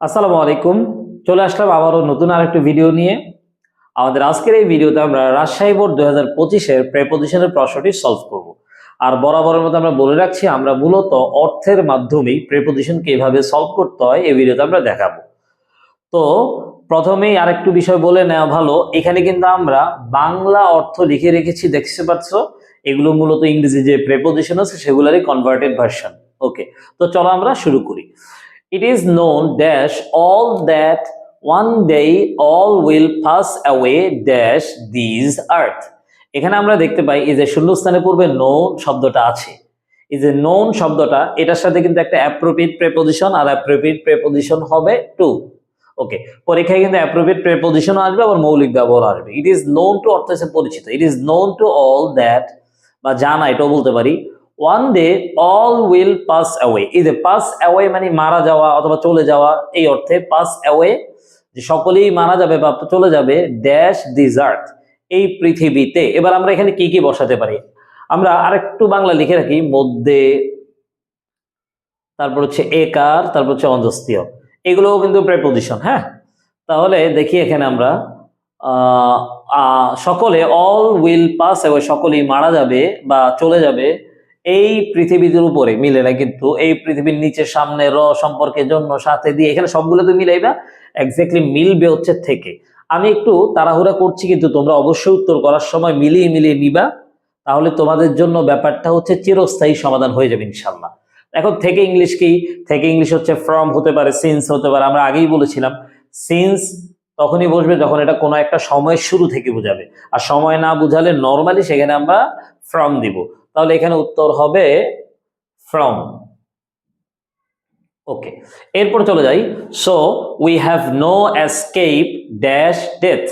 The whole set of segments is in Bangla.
আসসালামু আলাইকুম। চলে আসলাম আবারও নতুন আরেকটি ভিডিও নিয়ে। আমাদের আজকের এই ভিডিওতে আমরা রাজশাহী বোর্ড 2025-এর প্রেপোজিশনের প্রশ্নটি সলভ করব। আর বরাবরের মতো আমরা বলে রাখছি, আমরা মূলত অর্থের মাধ্যমেই প্রেপোজিশনকে এভাবে সলভ করতে হয় এই ভিডিওতে আমরা দেখাবো। তো প্রথমেই আরেকটু বিষয় বলে নেওয়া ভালো, এখানে কিন্তু আমরা বাংলা অর্থ লিখে রেখেছি, দেখতে পাচ্ছ। এগুলো মূলত ইংরেজি যে প্রেপোজিশন আছে সেগুলোরই কনভার্টেড ভার্সন। ওকে, তো চলো আমরা শুরু করি। It is known dash all that one day all will pass away dash these earth। এখানে আমরা দেখতে পাই এই যে শূন্যস্থানে পূর্বে known শব্দটা আছে। এই যে known শব্দটা, এটার সাথে কিন্তু একটা appropriate preposition, আর appropriate preposition হবে to। ওকে, পরীক্ষায় কিন্তু appropriate preposition আসবে, আবার মৌলিক ব্যবহার আসবে। It is known to অর্থ হচ্ছে পরিচিত। It is known to all that, বা জানা, এটাও বলতে পারি। One day all will pass away। এই যে pass away মানে মারা যাওয়া অথবা চলে যাওয়া, এই অর্থে pass away যে সকলেই মারা যাবে বা চলে যাবে dash this earth, এই পৃথিবীতে। এবার আমরা এখানে কি কি বসাতে পারি, আমরা আরেকটু বাংলা লিখে রাখি। মধ্যে, তারপর হচ্ছে একার, তারপর হচ্ছে অন্তস্থীয়, এগুলোও কিন্তু প্রেপোজিশন। হ্যাঁ, তাহলে দেখি এখানে আমরা সকলে all will pass away, সকলেই মারা যাবে বা চলে যাবে এই পৃথিবীর উপরে, মিলে না কিন্তু এই পৃথিবীর নিচে, সামনে র সম্পর্কের জন্য সাথে দিয়ে, এখানে সবগুলো তো মিলাইবা, এক্স্যাক্টলি মিলবে হচ্ছে থেকে। আমি একটু তাড়াহুড়া করছি, কিন্তু তোমরা অবশ্যই উত্তর করার সময় মিলিয়ে মিলিয়ে নিবা, তাহলে তোমাদের জন্য ব্যাপারটা হচ্ছে চিরস্থায়ী সমাধান হয়ে যাবে ইনশাল্লাহ। এখন থেকে ইংলিশ কি? থেকে ইংলিশ হচ্ছে ফ্রম হতে পারে, সিন্স হতে পারে। আমরা আগেই বলেছিলাম সিন্স তখনই বসবে যখন এটা কোনো একটা সময়ের শুরু থেকে বোঝাবে, আর সময় না বুঝালে নর্মালি সেখানে আমরা ফ্রম দিব। তাহলে এখানে উত্তর হবে ফ্রম। ওকে, এরপর চলে যাই। So we have no escape dash death.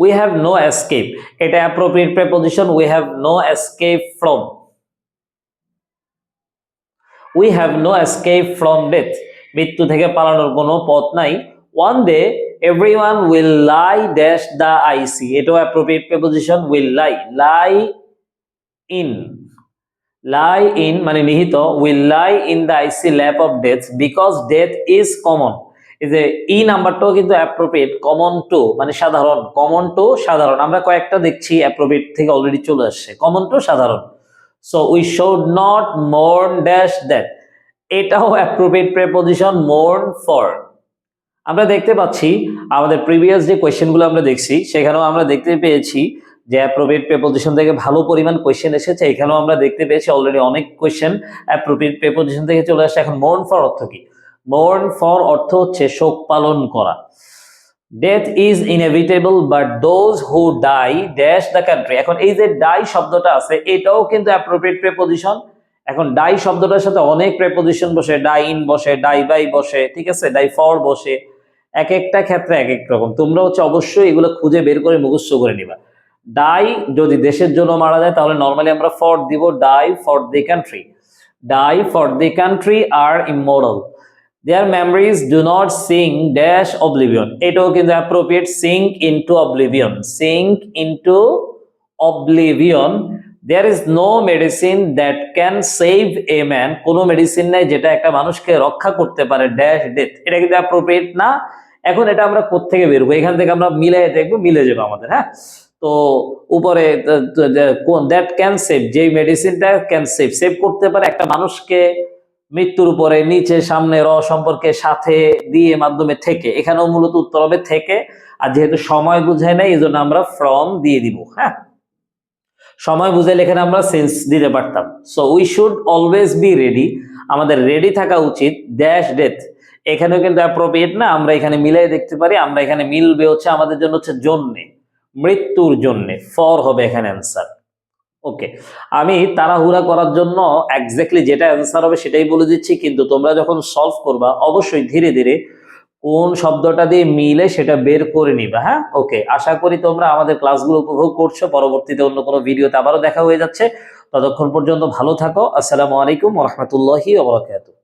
We have no escape, এটা appropriate preposition. We have no escape from. We have no escape from death, মৃত্যু থেকে পালানোর কোনো পথ নাই। One day everyone will lie dash the icy, এটাও appropriate preposition. Will lie, lie in, lie in মানে নিহিত। Will lie in the icy lap of death because death is common. এই যে ই নাম্বারটাও কিন্তু অ্যাপ্রোপ্রিয়েট। কমন টু মানে সাধারণ, কমন টু সাধারণ, আমরা কয়েকটা দেখছি অ্যাপ্রোপ্রিয়েট থেকে অলরেডি চলে আসছে। কমন টু সাধারণ। So we should not মোর্ন dash that, এটাও অ্যাপ্রোপ্রিয়েট প্রেপোজিশন, মোর্ন ফর। আমরা দেখতে পাচ্ছি আমাদের প্রিভিয়াস যে কোয়েশ্চেনগুলো আমরা দেখছি সেখানেও আমরা দেখতে পেয়েছি যে অ্যাপ্রোপ্রিয়েট প্রেপোজিশন থেকে ভালো পরিমাণ কোয়েশ্চেন এসেছে। এখানেও আমরা দেখতে পেয়েছি অলরেডি অনেক কোয়েশ্চেন অ্যাপ্রোপ্রিয়েট প্রেপোজিশন থেকে চলে আসছে। এখন মোর্ন ফর অর্থ কি? মোর্ন ফর অর্থ হচ্ছে শোক পালন করা। Death is inevitable but those who die dash the country. এখন এই যে ডাই শব্দটা আছে এটাও কিন্তু অ্যাপ্রোপ্রিয়েট প্রেপোজিশন। এখন ডাই শব্দটার সাথে অনেক প্রেপোজিশন বসে, ডাই ইন বসে, ডাই বাই বসে, ঠিক আছে, ডাই ফর বসে, এক একটা ক্ষেত্রে এক এক রকম। তোমরা হচ্ছে অবশ্যই এগুলো খুঁজে বের করে মুখস্থ করে নিবা। ডাই যদি দেশের জন্য মারা যায় তাহলে নর্মালি আমরা ফর দিব, die for the country. Die for the country আর immoral. Their memories do not sink dash oblivion, এটাও কিন্তু appropriate. sink into oblivion, sink into oblivion. There is no medicine that can save a man, কোনো মেডিসিন নাই যেটা একটা মানুষকে রক্ষা করতে পারে ড্যাশ ডেথ, এটা কিন্তু অ্যাপ্রোপ্রিয়েট না। এখন এটা আমরা কোত্থেকে বেরবো? এখান থেকে আমরা মিলাই দেখবো, মিলে যাবে আমাদের। হ্যাঁ, তো উপরে দ্যাট ক্যান সেভ, যেই মেডিসিনটা ক্যান সেভ, সেভ করতে পারে একটা মানুষকে মৃত্যুর উপরে, নিচে সামনে র সম্পর্কে সাথে দিয়ে মাধ্যমে থেকে, এখানেও মূলত উত্তর হবে থেকে। আর যেহেতু সময় বুঝায় নাই এই জন্য আমরা ফ্রম দিয়ে দিব। হ্যাঁ, সময় বুঝাইলে এখানে আমরা সেন্স দিতে পারতাম। So we should always be ready, আমাদের রেডি থাকা উচিত ড্যাশ ডেথ। এখানেও কিন্তু অ্যাপ্রোপ্রিয়েট না, আমরা এখানে মিলাই দেখতে পারি। আমরা এখানে মিলবে হচ্ছে আমাদের জন্য হচ্ছে জন্যে, মৃত্যুর জন্যে, ফর হবে এখানে অ্যান্সার। ওকে, আমি তাড়াহুড়া করার জন্য এক্স্যাক্টলি যেটা অ্যান্সার হবে সেটাই বলে দিচ্ছি, কিন্তু তোমরা যখন সলভ করবা অবশ্যই ধীরে ধীরে কোন শব্দটা দিয়ে মিলে সেটা বের করে নিবা। হ্যাঁ, ওকে, আশা করি তোমরা আমাদের ক্লাসগুলো উপভোগ করছো। পরবর্তীতে অন্য কোনো ভিডিওতে আবারও দেখা হয়ে যাচ্ছে। ততক্ষণ পর্যন্ত ভালো থাকো। আসসালামু আলাইকুম ওয়া রাহমাতুল্লাহি ওয়া বারাকাতুহু।